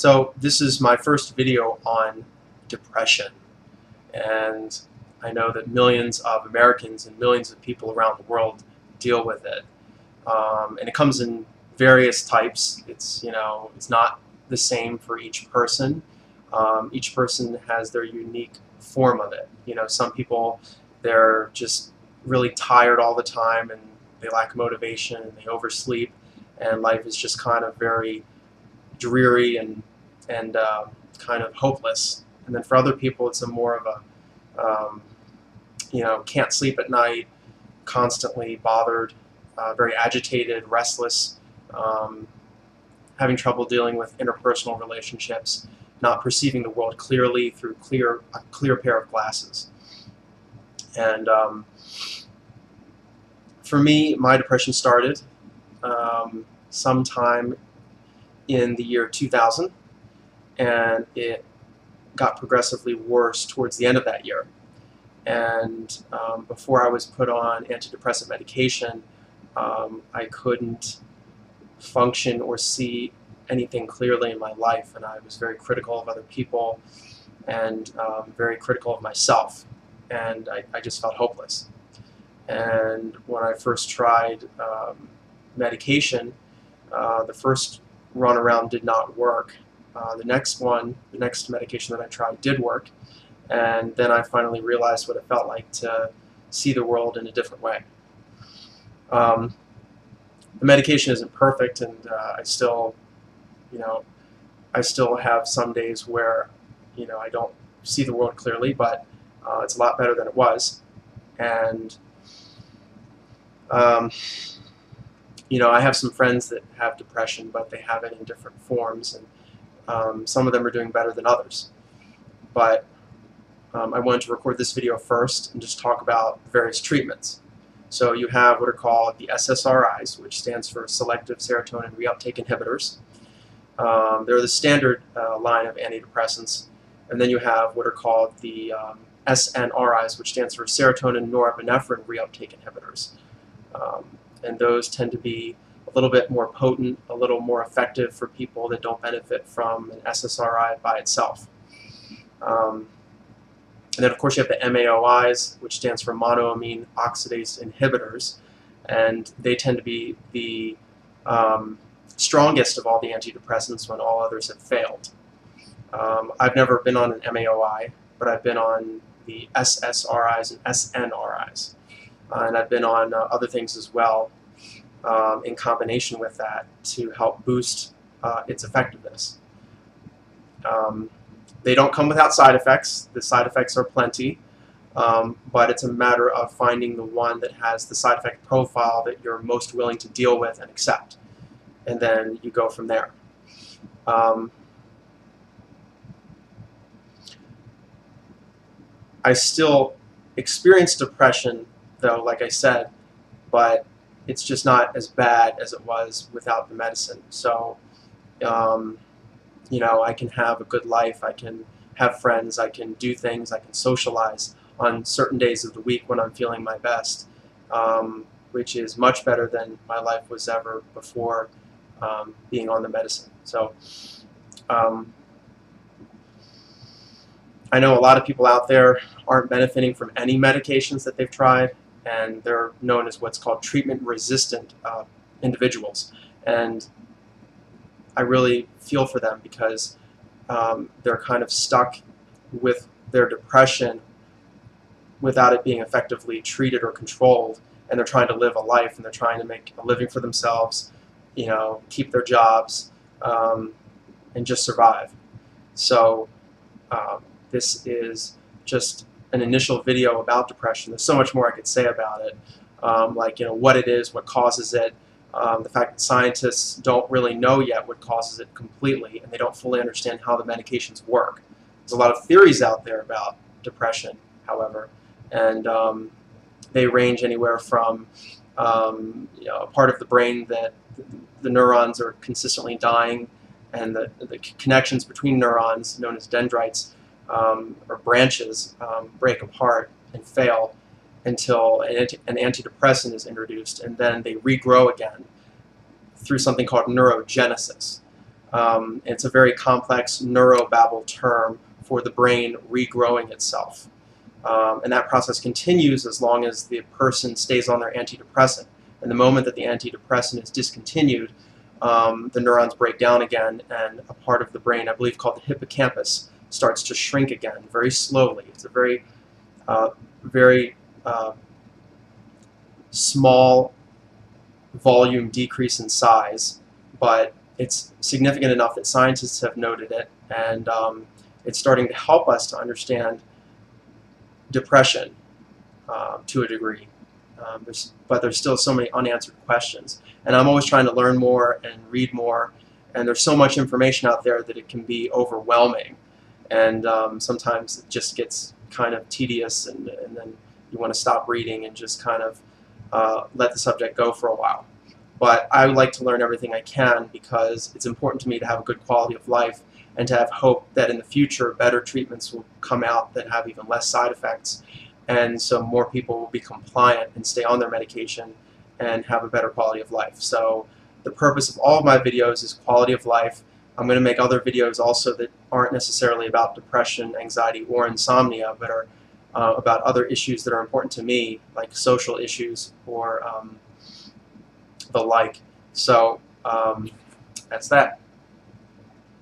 So this is my first video on depression, and I know that millions of Americans and millions of people around the world deal with it, and it comes in various types. It's not the same for each person. Each person has their unique form of it. Some people, they're just really tired all the time and they lack motivation and they oversleep, and life is just kind of very dreary and kind of hopeless. And then for other people, it's a more of a can't sleep at night, constantly bothered, very agitated, restless, having trouble dealing with interpersonal relationships, not perceiving the world clearly through a clear pair of glasses. And for me, my depression started sometime in the year 2000, and it got progressively worse towards the end of that year. And before I was put on antidepressant medication, I couldn't function or see anything clearly in my life, and I was very critical of other people and very critical of myself, and I just felt hopeless. And when I first tried medication, the first run around did not work. The next medication that I tried did work, and then I finally realized what it felt like to see the world in a different way. The medication isn't perfect, and I still have some days where I don't see the world clearly, but it's a lot better than it was. And I have some friends that have depression, but they have it in different forms, and some of them are doing better than others. But I wanted to record this video first and just talk about various treatments. So you have what are called the SSRIs, which stands for selective serotonin reuptake inhibitors. They're the standard line of antidepressants. And then you have what are called the SNRIs, which stands for serotonin norepinephrine reuptake inhibitors. And those tend to be a little bit more potent, a little more effective for people that don't benefit from an SSRI by itself. And then, of course, you have the MAOIs, which stands for monoamine oxidase inhibitors, and they tend to be the strongest of all the antidepressants when all others have failed. I've never been on an MAOI, but I've been on the SSRIs and SNRIs. And I've been on other things as well in combination with that to help boost its effectiveness. They don't come without side effects. The side effects are plenty, but it's a matter of finding the one that has the side effect profile that you're most willing to deal with and accept. And then you go from there. I still experience depression, though, like I said, but it's just not as bad as it was without the medicine. So, I can have a good life, I can have friends, I can do things, I can socialize on certain days of the week when I'm feeling my best, which is much better than my life was ever before being on the medicine. So, I know a lot of people out there aren't benefiting from any medications that they've tried, and they're known as what's called treatment-resistant individuals. And I really feel for them because they're kind of stuck with their depression without it being effectively treated or controlled, and they're trying to live a life, and they're trying to make a living for themselves, keep their jobs, and just survive. So this is just an initial video about depression. There's so much more I could say about it, like what it is, what causes it, the fact that scientists don't really know yet what causes it completely, and they don't fully understand how the medications work. There's a lot of theories out there about depression, however, and they range anywhere from a part of the brain that the neurons are consistently dying, and the connections between neurons, known as dendrites, or branches, break apart and fail until an antidepressant is introduced, and then they regrow again through something called neurogenesis. It's a very complex neurobabble term for the brain regrowing itself. And that process continues as long as the person stays on their antidepressant. And the moment that the antidepressant is discontinued, the neurons break down again, and a part of the brain, I believe called the hippocampus, starts to shrink again very slowly. It's a very, very small volume decrease in size, but it's significant enough that scientists have noted it, and it's starting to help us to understand depression to a degree. But there's still so many unanswered questions. And I'm always trying to learn more and read more, and there's so much information out there that it can be overwhelming. And sometimes it just gets kind of tedious, and then you want to stop reading and just kind of let the subject go for a while. But I would like to learn everything I can because it's important to me to have a good quality of life and to have hope that in the future better treatments will come out that have even less side effects, and so more people will be compliant and stay on their medication and have a better quality of life. So the purpose of all of my videos is quality of life. I'm going to make other videos also that aren't necessarily about depression, anxiety, or insomnia, but are about other issues that are important to me, like social issues or the like. So that's that.